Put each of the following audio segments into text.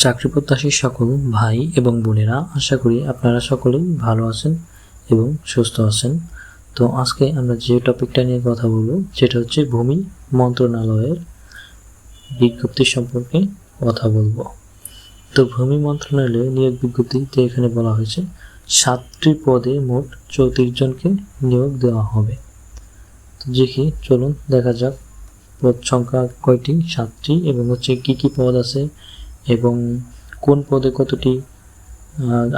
চাকরি প্রত্যাশী সকল ভাই এবং বোনেরা, আশা করি আপনারা সকলেই ভালো আছেন এবং সুস্থ আছেন। তো আজকে আমরা যে টপিকটা নিয়ে কথা বলবো সেটা হচ্ছে ভূমি মন্ত্রণালয়ের বিজ্ঞপ্তি সম্পর্কে কথা বলবো। তো ভূমি মন্ত্রণালয়ের নিয়োগ বিজ্ঞপ্তিতে এখানে বলা হয়েছে 7টি পদে মোট 34 জনকে নিয়োগ দেওয়া হবে। তো দেখি, চলুন দেখা যাক পদ সংখ্যা কয়টি। 7টি, এবং হচ্ছে কি কি পদ আছে এবং কোন পদে কতটি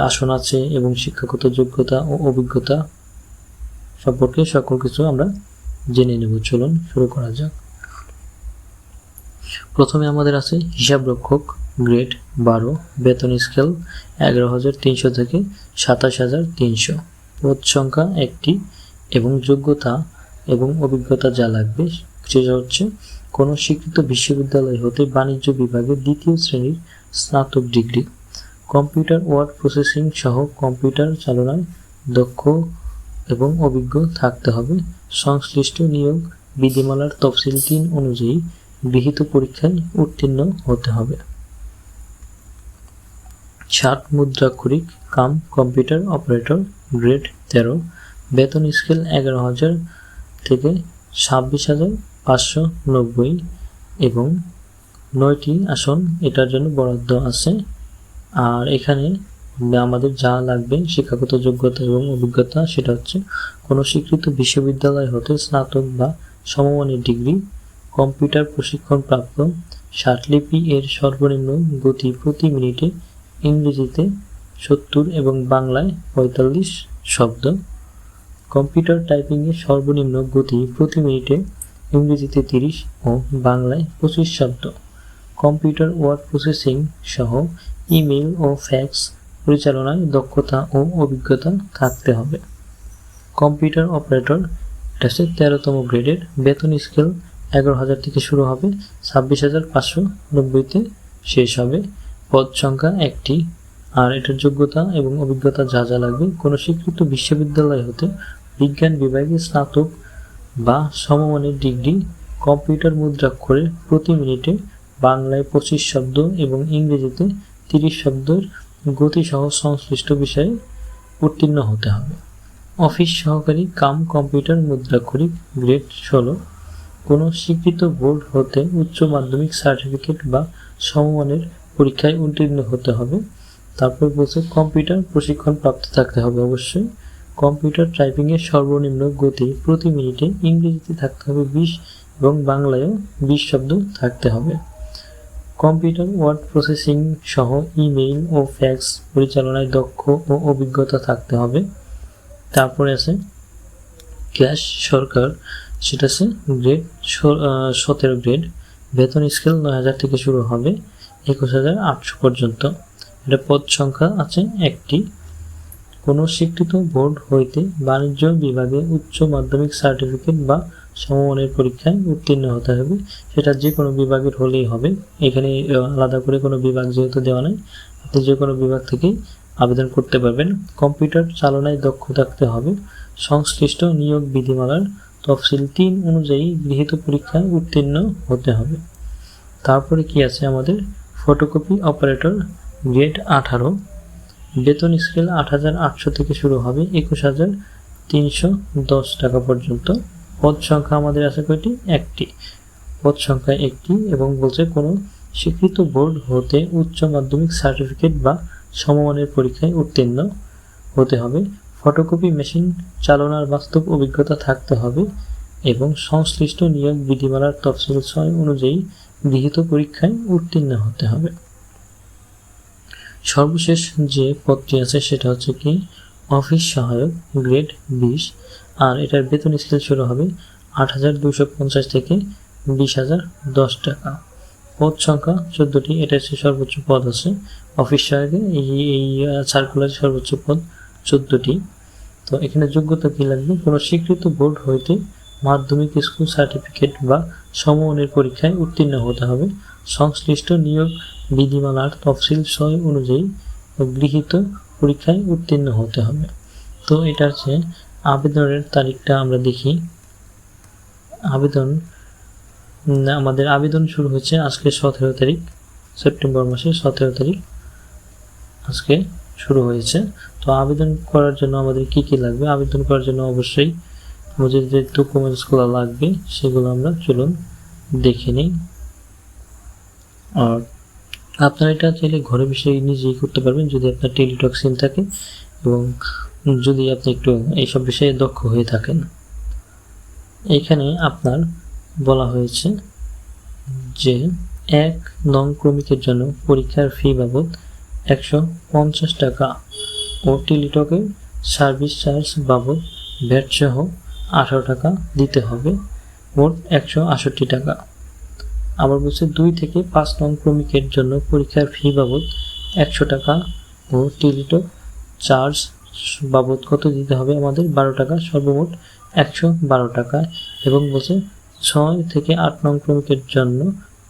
আসন আছে এবং শিক্ষাগত যোগ্যতা ও অভিজ্ঞতা সম্পর্কে সকল কিছু আমরা জেনে নেব। চলুন শুরু করা যাক। প্রথমে আমাদের আছে হিসাবরক্ষক, গ্রেড 12, বেতন স্কেল 11,300 থেকে 27,300, পদ সংখ্যা 1টি এবং যোগ্যতা এবং অভিজ্ঞতা যা লাগবে সেটা হচ্ছে কোনো স্বীকৃত বিশ্ববিদ্যালয় হতে বাণিজ্য বিভাগে 2য় শ্রেণীর স্নাতক ডিগ্রি, কম্পিউটার ওয়ার্ড প্রসেসিং সহ কম্পিউটার চালনায় দক্ষ এবং অভিজ্ঞ থাকতে হবে। সংশ্লিষ্ট নিয়োগ বিধিমালার তফসিল 3 অনুযায়ী গৃহীত পরীক্ষায় উত্তীর্ণ হতে হবে। 60 মুদ্রাক্ষরিক কাম কম্পিউটার অপারেটর, গ্রেড 13, বেতন স্কেল 11,000 থেকে 26,590 এবং 9টি আসন এটার জন্য বরাদ্দ আছে। আর এখানে আমাদের যা লাগবে শিক্ষাগত যোগ্যতা এবং অভিজ্ঞতা সেটা হচ্ছে কোনো স্বীকৃত বিশ্ববিদ্যালয় হতে স্নাতক বা সমমানের ডিগ্রি, কম্পিউটার প্রশিক্ষণপ্রাপ্ত, ষাটলিপি এর সর্বনিম্ন গতি প্রতি মিনিটে ইংরেজিতে 70 এবং বাংলায় 45 শব্দ, কম্পিউটার টাইপিংয়ের সর্বনিম্ন গতি প্রতি মিনিটে ইংরেজিতে 30 ও বাংলায় 25 শব্দ, কম্পিউটার ওয়ার্ড প্রসেসিং সহ ইমেইল ও ফ্যাক্স পরিচালনায় দক্ষতা ও অভিজ্ঞতা থাকতে হবে। কম্পিউটার অপারেটর, এটা হচ্ছে 13তম গ্রেডের, বেতন স্কেল 11,000 থেকে শুরু হবে, 26,590-তে শেষ হবে, পদ সংখ্যা 1টি। আর এটার যোগ্যতা এবং অভিজ্ঞতা যা যা লাগবে কোনো স্বীকৃত বিশ্ববিদ্যালয় হতে বিজ্ঞান বিভাগে স্নাতক বা সমমানের ডিগ্রি, কম্পিউটার মুদ্রাক্ষরে প্রতি মিনিটে বাংলায় 25 শব্দ এবং ইংরেজিতে 30 শব্দের গতিসহ সংশ্লিষ্ট বিষয়ে উত্তীর্ণ হতে হবে। অফিস সহকারী কাম কম্পিউটার মুদ্রাক্ষরিক, গ্রেড 16, কোনো স্বীকৃত বোর্ড হতে উচ্চ মাধ্যমিক সার্টিফিকেট বা সমমানের পরীক্ষায় উত্তীর্ণ হতে হবে। তারপর বলছে কম্পিউটার প্রশিক্ষণ প্রাপ্ত থাকতে হবে অবশ্যই, কম্পিউটার টাইপিংয়ের সর্বনিম্ন গতি প্রতি মিনিটে ইংরেজিতে থাকতে হবে 20 এবং বাংলায়ও 20 শব্দ থাকতে হবে, কম্পিউটার ওয়ার্ড প্রসেসিং সহ ইমেইল ও ফ্যাক্স পরিচালনায় দক্ষ ও অভিজ্ঞতা থাকতে হবে। তারপরে আছে ক্যাশ সরকার, সেটা আছে গ্রেড 17 গ্রেড, বেতন স্কেল 9,000 থেকে শুরু হবে 21,800 পর্যন্ত, এটা পদ সংখ্যা আছে 1টি, কোনো স্বীকৃত বোর্ড হইতে বাণিজ্য বিভাগে উচ্চ মাধ্যমিক সার্টিফিকেট বা সমমানের পরীক্ষায় উত্তীর্ণ হতে হবে। সেটা যে কোনো বিভাগের হলেই হবে, এখানে আলাদা করে কোনো বিভাগ যেহেতু দেওয়া নেই, আপনি যে কোনো বিভাগ থেকেই আবেদন করতে পারবেন। কম্পিউটার চালনায় দক্ষ থাকতে হবে, সংশ্লিষ্ট নিয়োগ বিধিমালার তফসিল 3 অনুযায়ী গৃহীত পরীক্ষায় উত্তীর্ণ হতে হবে। তারপরে কি আছে আমাদের ফটোকপি অপারেটর, গ্রেড 18, বেতন স্কেল 8,800 থেকে শুরু হবে 21,310 টাকা পর্যন্ত, পদ সংখ্যা আমাদের আছে কয়টি? 1টি, পদ সংখ্যা 1টি এবং বলছে কোনো স্বীকৃত বোর্ড হতে উচ্চ মাধ্যমিক সার্টিফিকেট বা সমমানের পরীক্ষায় উত্তীর্ণ হতে হবে, ফটোকপি মেশিন চালনার বাস্তব অভিজ্ঞতা থাকতে হবে এবং সংশ্লিষ্ট নিয়োগ বিধিমালার তফসিল 6 অনুযায়ী গৃহীত পরীক্ষায় উত্তীর্ণ হতে হবে। সর্বশেষ যে পদটি আছে সেটা হচ্ছে কি অফিস সহায়ক, গ্রেড 20, আর এটার বেতন স্কেল শুরু হবে 8,250 থেকে 20,010 টাকা, পদ সংখ্যা 14টি, এটা হচ্ছে সর্বোচ্চ পদ আছে অফিস সহায়কে, এই সার্কুলারের সর্বোচ্চ পদ 14টি। তো এখানে যোগ্যতা কি লাগবে? কোনো স্বীকৃত বোর্ড হইতে মাধ্যমিক স্কুল সার্টিফিকেট বা সমমানের পরীক্ষায় উত্তীর্ণ হতে হবে, সংশ্লিষ্ট নিয়োগ বিধিমালার তফসিল 6 অনুযায়ী গৃহীত পরীক্ষায় উত্তীর্ণ হতে হবে। তো এটা হচ্ছে আবেদনের তারিখটা আমরা দেখি। আমাদের আবেদন শুরু হচ্ছে আজকে 17 তারিখ সেপ্টেম্বর মাসের 17 তারিখ আজকে শুরু হয়েছে। তো আবেদন করার জন্য আমাদের কি কি লাগবে? আবেদন করার জন্য অবশ্যই আমাদের যে ডকুমেন্টসগুলো লাগবে সেগুলো আমরা চলুন দেখে নিই। আর আপনারা এটা চাইলে ঘরে বসে নিজেই করতে পারবেন যদি আপনার টেলিটক সিম থাকে এবং যদি আপনি একটু এইসব বিষয়ে দক্ষ হয়ে থাকেন। এখানে আপনার বলা হয়েছে যে 1 নং ক্রমিকের জন্য পরীক্ষার ফি বাবদ 150 টাকা ও টেলিটকের সার্ভিস চার্জ বাবদ ভ্যাট সহ 18 টাকা দিতে হবে, মোট 168 টাকা। আবার বলছে 2 থেকে 5 নং ক্রমিকের জন্য পরীক্ষার ফি বাবদ 100 টাকা ও টেলিটক চার্জ বাবদ কত দিতে হবে আমাদের 12 টাকা, সর্বমোট 112 টাকা। এবং বলছে 6 থেকে 8 নং ক্রমিকের জন্য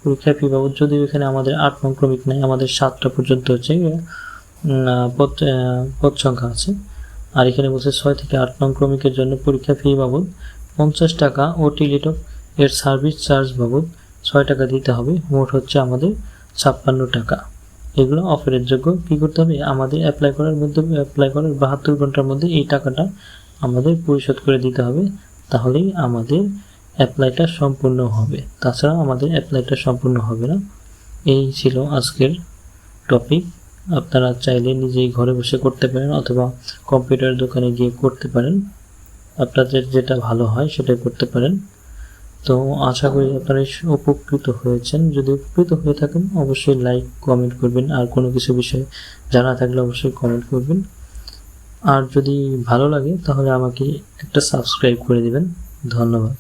পরীক্ষার ফি বাবদ, যদিও এখানে আমাদের 8 নং ক্রমিক নাই, আমাদের 7টা পর্যন্ত হচ্ছে পদ সংখ্যা আছে। আর এখানে বলছে 6 থেকে 8 নং ক্রমিকের জন্য পরীক্ষা ফি বাবদ 50 টাকা ও টেলিটক এর সার্ভিস চার্জ বাবদ 6 টাকা দিতে হবে, মোট হচ্ছে আমাদের 56 টাকা। এগুলো অফারের যোগ্য। কী করতে হবে? আমাদের অ্যাপ্লাই করার 72 ঘন্টার মধ্যে এই টাকাটা আমাদের পরিশোধ করে দিতে হবে, তাহলেই আমাদের অ্যাপ্লাইটা সম্পূর্ণ হবে। তাছাড়া আমাদের অ্যাপ্লাইটা সম্পূর্ণ হবে না। এই ছিল আজকের টপিক। আপনারা চাইলে নিজেই ঘরে বসে করতে পারেন অথবা কম্পিউটার দোকানে গিয়ে করতে পারেন, আপনাদের যেটা ভালো হয় সেটাই করতে পারেন। তো আশা করি আপনারা উপকৃত হয়েছেন। যদি উপকৃত হয়ে থাকেন অবশ্যই লাইক কমেন্ট করবেন, আর কোনো কিছু বিষয়ে জানা থাকলে অবশ্যই কমেন্ট করবেন। আর যদি ভালো লাগে তাহলে আমাকে একটা সাবস্ক্রাইব করে দিবেন। ধন্যবাদ।